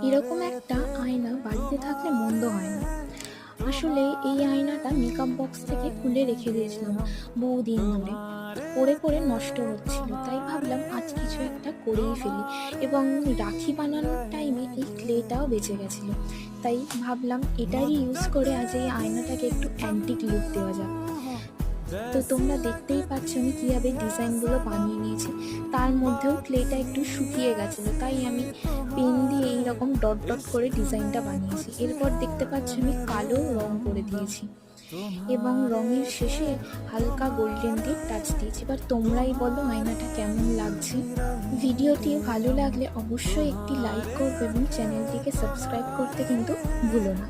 এরকম একটা আয়না বাড়িতে থাকলে মন্দ হয় না। আসলে এই আয়নাটা মেকআপ বক্স থেকে খুলে রেখে দিয়েছিলাম বহুদিন ধরে। পড়ে পড়ে নষ্ট হচ্ছিল, তাই ভাবলাম আজ কিছু একটা করেই ফেলি। এবং রাখি বানানোর টাইমে এই ক্লেটাও বেঁচে গেছিলো, তাই ভাবলাম এটারই ইউজ করে আজ এই আয়নাটাকে একটু অ্যান্টিক লুক দেওয়া যাক। তো তোমরা দেখতেই পাচ্ছ আমি কীভাবে ডিজাইনগুলো বানিয়ে নিয়েছি। তার মধ্যেও ক্লেটা একটু শুকিয়ে গেছিলো, তাই আমি পেন দিয়ে এইরকম ডট ডট করে ডিজাইনটা বানিয়েছি। এরপর দেখতে পাচ্ছ আমি কালো রং করে দিয়েছি এবং রঙের শেষে হালকা গোল্ডেন দিয়ে টাচ দিয়েছি। এবার তোমরাই বলো আয়নাটা কেমন লাগছে। ভিডিওটি ভালো লাগলে অবশ্যই একটি লাইক করবে এবং চ্যানেলটিকে সাবস্ক্রাইব করতে কিন্তু ভুলো না।